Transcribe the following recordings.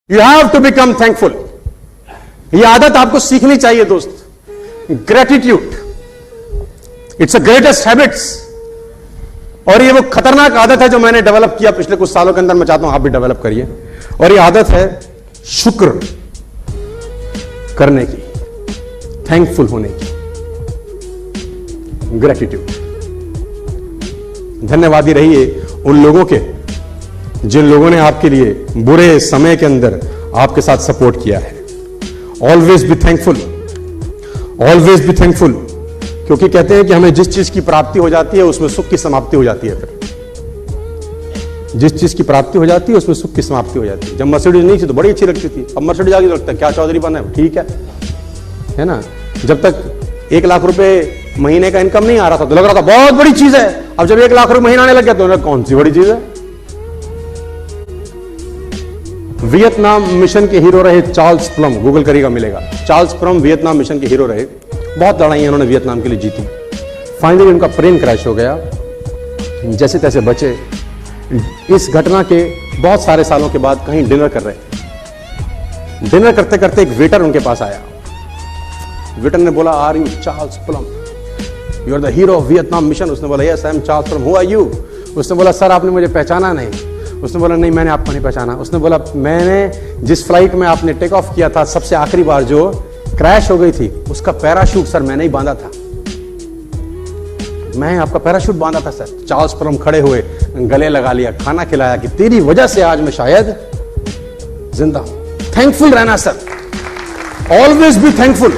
You have to become thankful. यह आदत आपको सीखनी चाहिए दोस्त। Gratitude it's a greatest habits. और ये वो खतरनाक आदत है जो मैंने डेवलप किया पिछले कुछ सालों के अंदर। मैं चाहता हूं आप भी डेवलप करिए। और ये आदत है शुक्र करने की, थैंकफुल होने की, ग्रेटिट्यूड। धन्यवादी रहिए उन लोगों के जिन लोगों ने आपके लिए बुरे समय के अंदर आपके साथ सपोर्ट किया है। Always be thankful, always be thankful. क्योंकि कहते हैं कि हमें जिस चीज की प्राप्ति हो जाती है उसमें सुख की समाप्ति हो जाती है। फिर जिस चीज की प्राप्ति हो जाती है उसमें सुख की समाप्ति हो जाती है। जब मर्सिडीज नहीं थी तो बड़ी अच्छी लगती थी, अब मर्सिडीज आगे लगता है क्या चौधरी बना है, ठीक है ना। जब तक 1 लाख रुपए महीने का इनकम नहीं आ रहा था तो लग रहा था बहुत बड़ी चीज है। अब जब 1 लाख रुपए महीना आने लग गया तो कौन सी बड़ी चीज है। वियतनाम मिशन के हीरो रहे चार्ल्स प्लम, गूगल करेगा मिलेगा। चार्ल्स प्लम वियतनाम मिशन के हीरो रहे। बहुत लड़ाइयां उन्होंने वियतनाम के लिए जीती। फाइनली उनका प्लेन क्रैश हो गया, जैसे तैसे बचे। इस घटना के बहुत सारे सालों के बाद कहीं डिनर कर रहे, डिनर करते करते एक वेटर उनके पास आया। वेटर ने बोला, are you Charles Plum, you are the hero of Vietnam mission. उसने बोला, yes I am Charles Plum, who are you. उसने बोला, सर आपने मुझे पहचाना नहीं। उसने बोला, नहीं मैंने आपको नहीं पहचाना। उसने बोला, मैंने जिस फ्लाइट में आपने टेक ऑफ किया था सबसे आखिरी बार जो क्रैश हो गई थी उसका पैराशूट सर मैंने ही बांधा था, मैं आपका पैराशूट बांधा था सर। चार्ल्स प्लम खड़े हुए, गले लगा लिया, खाना खिलाया कि तेरी वजह से आज मैं शायद जिंदा हूं। थैंकफुल रहना सर, ऑलवेज बी थैंकफुल।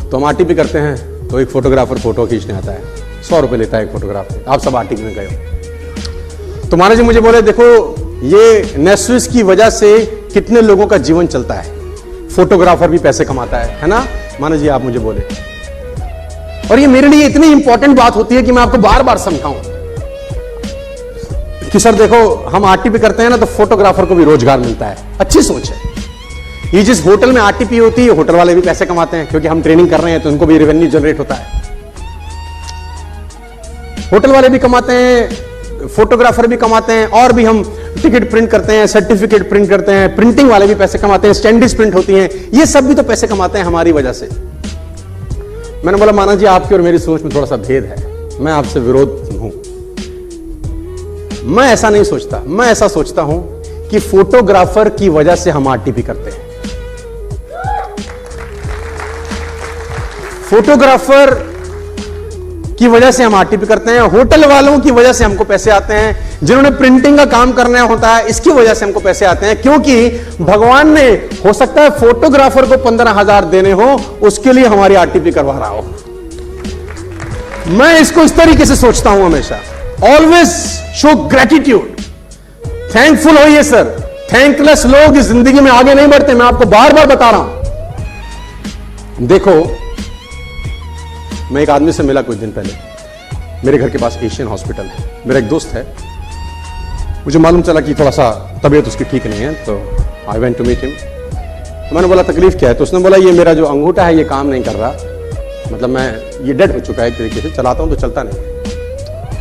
तो हम आरटीपी करते हैं तो एक फोटोग्राफर फोटो खींचने आता है, 100 रुपए लेता है एक फोटोग्राफ। आप सब आरटीपी में गए हो तो महाराज जी मुझे बोले, देखो ये नेस्विस की वजह से कितने लोगों का जीवन चलता है, फोटोग्राफर भी पैसे कमाता है ना माना जी। आप मुझे बोले, और ये मेरे लिए इतनी इंपॉर्टेंट बात होती है कि मैं आपको बार बार समझाऊं कि सर देखो हम आरटीपी करते हैं ना तो फोटोग्राफर को भी रोजगार मिलता है। अच्छी सोच है। ये जिस होटल में आरटीपी होती है होटल वाले भी पैसे कमाते हैं, क्योंकि हम ट्रेनिंग कर रहे हैं तो उनको भी रेवेन्यू जनरेट होता है। होटल वाले भी कमाते हैं, फोटोग्राफर भी कमाते हैं, और भी हम टिकट प्रिंट करते हैं, सर्टिफिकेट प्रिंट करते हैं, प्रिंटिंग वाले भी पैसे कमाते हैं, स्टैंडीज प्रिंट होती हैं, ये सब भी तो पैसे कमाते हैं हमारी वजह से। मैंने बोला, माना जी आपकी और मेरी सोच में थोड़ा सा भेद है, मैं आपसे विरोध हूं। मैं ऐसा नहीं सोचता, मैं ऐसा सोचता हूं कि फोटोग्राफर की वजह से हम आरटीपी करते हैं। फोटोग्राफर की वजह से हम आरटीपी करते हैं, होटल वालों की वजह से हमको पैसे आते हैं, जिन्होंने प्रिंटिंग का काम करना होता है इसकी वजह से हमको पैसे आते हैं। क्योंकि भगवान ने हो सकता है फोटोग्राफर को 15,000 देने हो, उसके लिए हमारी आरटीपी करवा रहा हो। मैं इसको इस तरीके से सोचता हूं हमेशा। ऑलवेज शो ग्रेटिट्यूड, थैंकफुल होइए सर। थैंकलेस लोग इस जिंदगी में आगे नहीं बढ़ते, मैं आपको बार बार बता रहा हूं। देखो मैं एक आदमी से मिला कुछ दिन पहले, मेरे घर के पास एशियन हॉस्पिटल है, मेरा एक दोस्त है। मुझे मालूम चला कि थोड़ा सा तबीयत उसकी ठीक नहीं है, तो I went to meet him. तो मैंने बोला, तकलीफ क्या है। तो उसने बोला, ये मेरा जो अंगूठा है ये काम नहीं कर रहा, मतलब मैं ये डेड हो चुका है एक तरीके से, चलाता हूं तो चलता नहीं।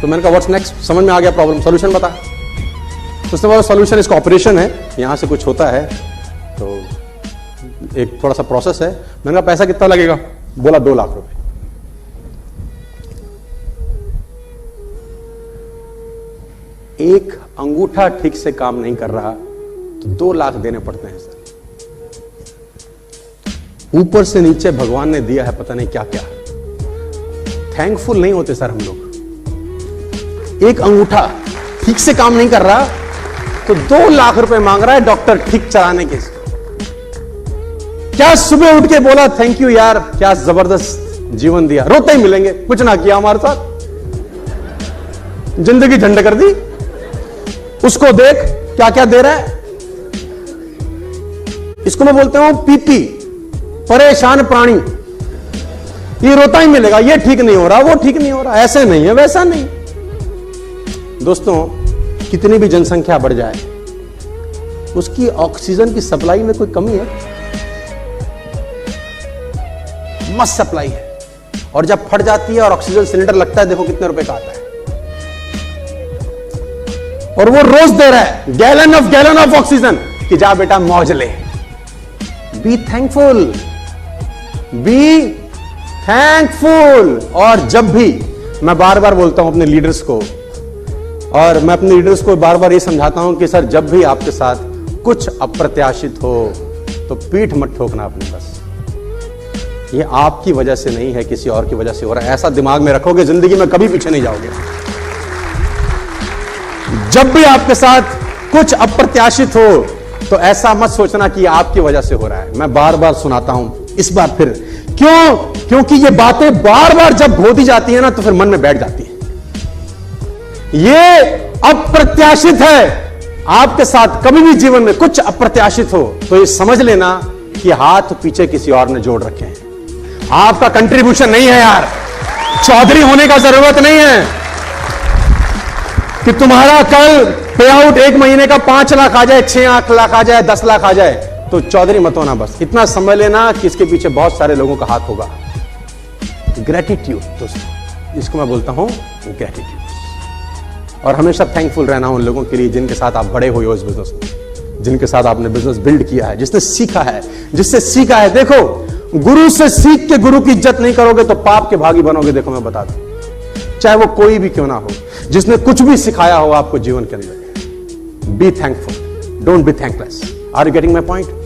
तो मैंने कहा व्हाट्स नेक्स्ट, समझ में आ गया प्रॉब्लम, सोल्यूशन बता। तो उसने बोला, सोल्यूशन इसका ऑपरेशन है, यहां से कुछ होता है तो एक थोड़ा सा प्रोसेस है। मैंने कहा पैसा कितना लगेगा। बोला 2 लाख रुपए। एक अंगूठा ठीक से काम नहीं कर रहा तो 2 लाख देने पड़ते हैं सर। ऊपर से नीचे भगवान ने दिया है पता नहीं क्या क्या। थैंकफुल नहीं होते सर हम लोग। एक अंगूठा ठीक से काम नहीं कर रहा तो 2 लाख रुपए मांग रहा है डॉक्टर ठीक चलाने के। क्या सुबह उठ के बोला थैंक यू यार, क्या जबरदस्त जीवन दिया, रोते ही मिलेंगे, कुछ ना किया हमारे साथ, जिंदगी झंड कर दी। उसको देख क्या क्या दे रहा है। इसको मैं बोलता हूं पीपी, परेशान प्राणी। ये रोता ही मिलेगा, ये ठीक नहीं हो रहा, वो ठीक नहीं हो रहा, ऐसे नहीं है वैसा नहीं। दोस्तों कितनी भी जनसंख्या बढ़ जाए उसकी ऑक्सीजन की सप्लाई में कोई कमी है? मस्त सप्लाई है। और जब फट जाती है और ऑक्सीजन सिलेंडर लगता है, देखो कितने रुपए का आता है। और वो रोज दे रहा है गैलन ऑफ ऑक्सीजन। कि जा बेटा मौज ले। Be thankful, be thankful. और जब भी मैं बार बार बोलता हूं अपने लीडर्स को, और मैं अपने लीडर्स को बार बार ये समझाता हूं कि सर जब भी आपके साथ कुछ अप्रत्याशित हो तो पीठ मत ठोकना अपने। बस ये आपकी वजह से नहीं है, किसी और की वजह से हो रहा है। ऐसा दिमाग में रखोगे, जिंदगी में कभी पीछे नहीं जाओगे। जब भी आपके साथ कुछ अप्रत्याशित हो तो ऐसा मत सोचना कि आपकी वजह से हो रहा है। मैं बार बार सुनाता हूं, इस बार फिर क्यों? क्योंकि ये बातें बार बार जब होती जाती है ना तो फिर मन में बैठ जाती है। ये अप्रत्याशित है। आपके साथ कभी भी जीवन में कुछ अप्रत्याशित हो तो ये समझ लेना कि हाथ पीछे किसी और ने जोड़ रखे हैं। आपका कंट्रीब्यूशन नहीं है यार। चौधरी होने का जरूरत नहीं है कि तुम्हारा कल पे आउट 1 महीने का 5 लाख आ जाए, 6 लाख आ जाए, 10 लाख आ जाए तो चौधरी मत होना। बस इतना समझ लेना कि इसके पीछे बहुत सारे लोगों का हाथ होगा। ग्रेटिट्यूड दोस्तों, इसको मैं बोलता हूं ग्रेटिट्यूड। और हमेशा थैंकफुल रहना उन लोगों के लिए जिनके साथ आप बड़े हुए हो इस बिजनेस में, जिनके साथ आपने बिजनेस बिल्ड किया है, जिसने सीखा है, जिससे सीखा है। देखो, गुरु से सीख के गुरु की इज्जत नहीं करोगे तो पाप के भागी बनोगे। देखो मैं बता दूं, चाहे वो कोई भी क्यों ना हो, जिसने कुछ भी सिखाया हो आपको जीवन के अंदर। Be thankful, don't be thankless. Are you getting my point?